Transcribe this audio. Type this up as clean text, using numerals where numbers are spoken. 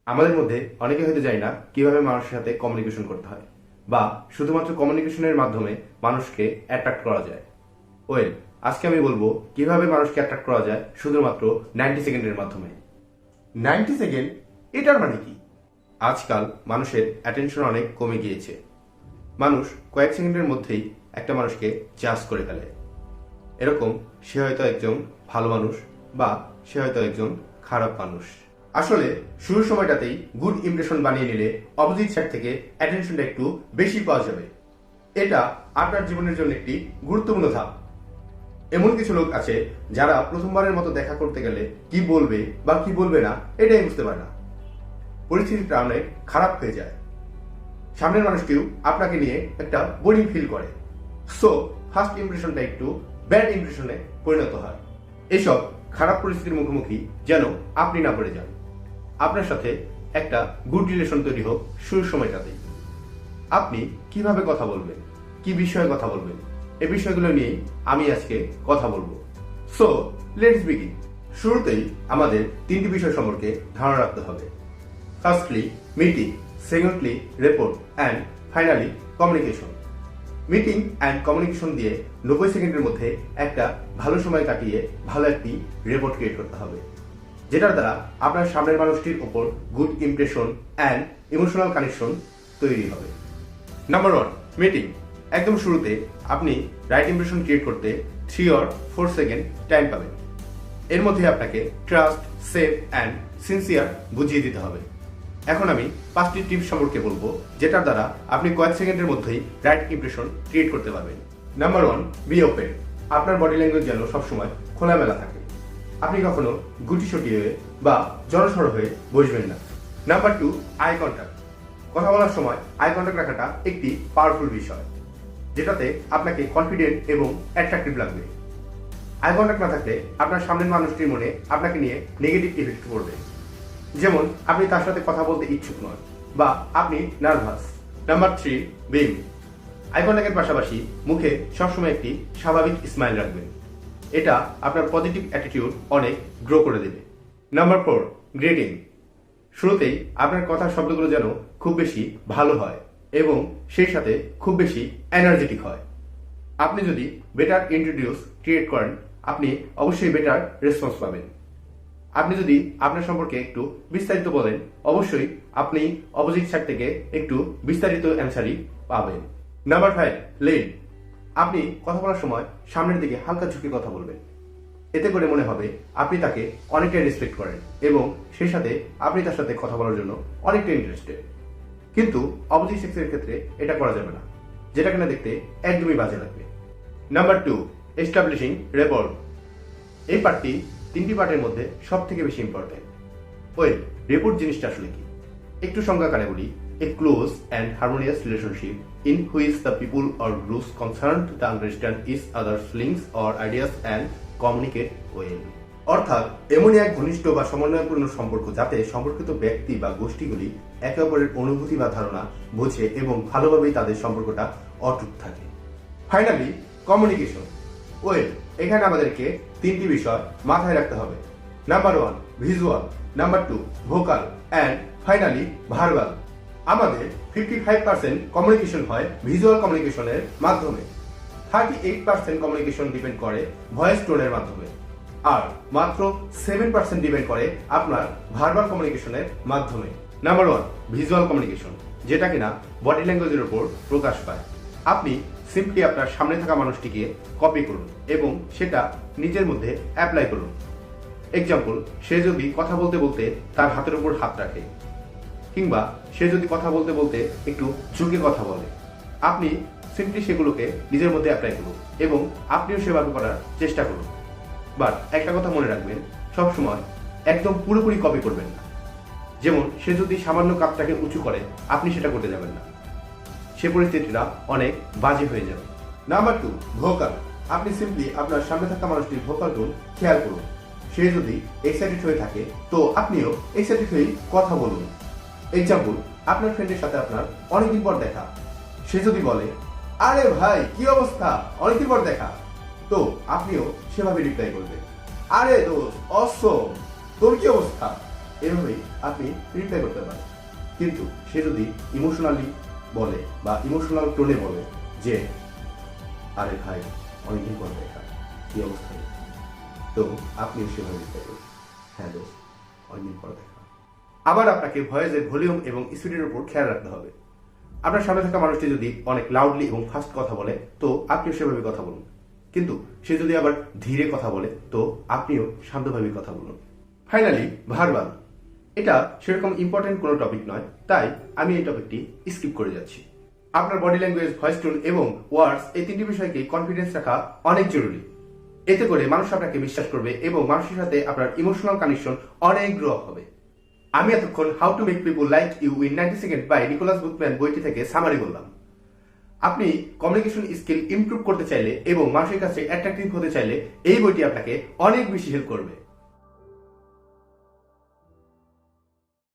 আমাদের মধ্যে অনেকে হয়তো জানি না কিভাবে মানুষের সাথে কমিউনিকেশন করতে হয় বা শুধুমাত্র কমিউনিকেশনের মাধ্যমে মানুষকে অ্যাট্রাক্ট করা যায়। ওয়েল, আজকে আমি বলবো কিভাবে মানুষকে অ্যাট্রাক্ট করা যায় শুধুমাত্র 90 সেকেন্ডের মাধ্যমে। 90 সেকেন্ড, এটার মানে কি? আজকাল মানুষের অ্যাটেনশন অনেক কমে গিয়েছে। মানুষ কয়েক সেকেন্ডের মধ্যেই একটা মানুষকে জাজ করে ফেলে। এরকম সে হয়তো একজন ভালো মানুষ বা সে হয়তো একজন খারাপ মানুষ। আসলে শুরুর সময়টাতেই গুড ইমপ্রেশন বানিয়ে নিলে অপোজিট সাইড থেকে অ্যাটেনশনটা একটু বেশি পাওয়া যাবে। এটা আপনার জীবনের জন্য একটি গুরুত্বপূর্ণ ধাপ। এমন কিছু লোক আছে যারা প্রথমবারের মতো দেখা করতে গেলে কি বলবে বা কি বলবে না এটাই বুঝতে পারে না। পরিস্থিতিটা অনেক খারাপ হয়ে যায়। সামনের মানুষটিও আপনাকে নিয়ে একটা বোরিং ফিল করে। সো ফার্স্ট ইমপ্রেশনটা একটু ব্যাড ইমপ্রেশনে পরিণত হয়। এসব খারাপ পরিস্থিতির মুখোমুখি যেন আপনি না পড়ে যান। আপনার সাথে একটা গুড রিলেশন তৈরি হোক শুরুর সময়টাতেই। আপনি কিভাবে কথা বলবেন, কি বিষয়ে কথা বলবেন, এই বিষয়গুলো নিয়ে আমি আজকে কথা বলবো। So let's begin. শুরুতেই আমাদের তিনটি বিষয় সম্পর্কে ধারণা রাখতে হবে। Firstly meeting, secondly report and finally communication. Meeting and communication দিয়ে 90 সেকেন্ডের মধ্যে একটা ভালো সময় কাটিয়ে ভালো একটি রিপোর্ট ক্রিয়েট করতে হবে, যেটার দ্বারা আপনার সামনের মানুষটির উপর good impression and emotional connection তৈরি হবে। Number 1, meeting. একদম শুরুতে আপনি রাইট ইমপ্রেশন ক্রিয়েট করতে 3 or 4 সেকেন্ড টাইম পাবেন। এর মধ্যে আপনাকে ট্রাস্ট, সেফ অ্যান্ড সিনসিয়ার বুঝিয়ে দিতে হবে। এখন আমি 5টি টিপস সম্পর্কে বলবো, যেটার দ্বারা আপনি কয়েক সেকেন্ডের মধ্যেই রাইট ইমপ্রেশন ক্রিয়েট করতে পারবেন। Number 1, be open. আপনার বডি ল্যাঙ্গুয়েজ যেন সবসময় খোলামেলা থাকে। আপনি কখনো গুটিসুটি হয়ে বা জড়সড় হয়ে বসবেন না। Number 2, eye contact. কথা বলার সময় আই কন্ট্যাক্ট রাখাটা একটি পাওয়ারফুল বিষয়, যেটাতে আপনাকে কনফিডেন্ট এবং অ্যাট্রাকটিভ লাগবে। আই কন্ট্যাক্ট না থাকলে আপনার সামনের মানুষটির মনে আপনাকে নিয়ে নেগেটিভ ইফেক্ট পড়বে, যেমন আপনি তার সাথে কথা বলতে ইচ্ছুক নন বা আপনি নার্ভাস। Number 3, beam. আই কন্ট্যাক্টের পাশাপাশি মুখে সবসময় একটি স্বাভাবিক স্মাইল রাখবেন। এটা আপনার পজিটিভ অ্যাটিটিউড অনেক গ্রো করে দেবে। Number 4, greeting. শুরুতেই আপনার কথার শব্দগুলো যেন খুব বেশি ভালো হয় এবং সেই সাথে খুব বেশি এনার্জেটিক হয়। আপনি যদি বেটার ইন্ট্রোডিউস ক্রিয়েট করেন, আপনি অবশ্যই বেটার রেসপন্স পাবেন। আপনি যদি আপনার সম্পর্কে একটু বিস্তারিত বলেন, অবশ্যই আপনি অপোজিট সাইড থেকে একটু বিস্তারিত অ্যান্সারই পাবেন। Number 5, lead. আপনি কথা বলার সময় সামনের দিকে হালকা ঝুঁকে কথা বলবেন। এতে করে মনে হবে আপনি তাকে অনেকটাই রেসপেক্ট করেন এবং সেই সাথে আপনি তার সাথে কথা বলার জন্য অনেকটাই ইন্টারেস্টেড। কিন্তু অপোজিট সেক্সের ক্ষেত্রে এটা করা যাবে না, যেটা কিনা দেখতে একদমই বাজে লাগবে। Number 2, establishing report. এই পার্টটি 3টি পার্টের মধ্যে সব থেকে বেশি ইম্পর্টেন্ট। ওয়েল, রেপোর্ট জিনিসটা আসলে কি? একটু সংজ্ঞাকারে বলি, a close and harmonious relationship in which the people or groups concerned to understand each other's feelings or ideas and communicate well. অর্থাৎ এমনই এক ঘনিষ্ঠ বা সমন্বয়পূর্ণ সম্পর্ক যাতে সম্পর্কিত ব্যক্তি বা গোষ্ঠীগুলি একে অপরের অনুভূতি বা ধারণা বোঝে এবং ভালোভাবেই তাদের সম্পর্কটা অটুট থাকে। Finally communication. ওয়েল, এখানে আমাদেরকে 3টি বিষয় মাথায় রাখতে হবে। Number 1, visual. Number 2, vocal and finally verbal. আমাদের 55% কমিউনিকেশন হয় ভিজুয়াল কমিউনিকেশনের মাধ্যমে, 38% কমিউনিকেশন ডিপেন্ড করে ভয়েস টোনের মাধ্যমে, আর মাত্র 7% ডিপেন্ড করে আপনার ভার্বাল কমিউনিকেশনের মাধ্যমে। নাম্বার 1, ভিজুয়াল কমিউনিকেশন, যেটা কিনা বডি ল্যাঙ্গুয়েজের উপর প্রকাশ পায়। আপনি সিম্পলি আপনার সামনে থাকা মানুষটিকে কপি করুন এবং সেটা নিজের মধ্যে অ্যাপ্লাই করুন। এক্সাম্পল, সে যদি কথা বলতে বলতে তার হাতের উপর হাত রাখে, কিংবা সে যদি কথা বলতে বলতে একটু ঝুঁকে কথা বলে, আপনি সিম্পলি সেগুলোকে নিজের মধ্যে অ্যাপ্লাই করুন এবং আপনিও সেভাবে করার চেষ্টা করুন। বাট একটা কথা মনে রাখবেন, সবসময় একদম পুরোপুরি কপি করবেন না। যেমন, সে যদি সামান্য কাপটাকে উঁচু করে, আপনি সেটা করতে যাবেন না, সে পরিস্থিতিটা অনেক বাজে হয়ে যাবে। Number 2, vocal. আপনি সিম্পলি আপনার সামনে থাকা মানুষটির ভোকাল টোন খেয়াল করুন। সে যদি এক্সাইটেড হয়ে থাকে, তো আপনিও এক্সাইটেড হয়ে কথা বলুন। এক্সাম্পল, আপনার ফ্রেন্ডের সাথে আপনার অনেকদিন পর দেখা, সে যদি বলে, আরে ভাই কি অবস্থা, অনেকদিন পর দেখা, তো আপনিও সেভাবে রিপ্লাই করবেন, আরে দোস্ত অসম, তোর কি অবস্থা। এভাবেই আপনি রিপ্লাই করতে পারেন। কিন্তু সে যদি ইমোশনালি বলে বা ইমোশনাল টোনে বলে যে আরে ভাই অনেকদিন পর দেখা, কি অবস্থা, তো আপনিও সেভাবে রিপ্লাই করবেন, হ্যাঁ দোস্ত অনেকদিন পর দেখা। আবার আপনাকে ভয়েসের ভলিউম এবং স্পিডের উপর খেয়াল রাখতে হবে। আপনার সামনে থাকা মানুষটি যদি অনেক লাউডলি এবং ফাস্ট কথা বলে তো আপনিও সেভাবে কথা বলুন, কিন্তু সে যদি আবার ধীরে কথা বলে তো আপনিও শান্তভাবে কথা বলুন। ফাইনালি ভার্বাল, এটা সেরকম ইম্পর্টেন্ট কোনো টপিক নয়, তাই আমি এই টপিকটি স্কিপ করে যাচ্ছি। আপনার বডি ল্যাঙ্গুয়েজ, ভয়েস টোন এবং ওয়ার্ডস এই তিনটি বিষয়কে কনফিডেন্স রাখা অনেক জরুরি। এতে করে মানুষ আপনাকে বিশ্বাস করবে এবং মানুষের সাথে আপনার ইমোশনাল কানেকশন অনেক গ্রো আপ হবে। আমি এতক্ষণ how to make people like you in 90 second by Nicholas Boothman বইটি থেকে সামারি বললাম। আপনি কমিউনিকেশন স্কিল ইমপ্রুভ করতে চাইলে এবং মানুষের কাছে অ্যাট্রাকটিভ হতে চাইলে এই বইটি আপনাকে অনেক বেশি হেল্প করবে।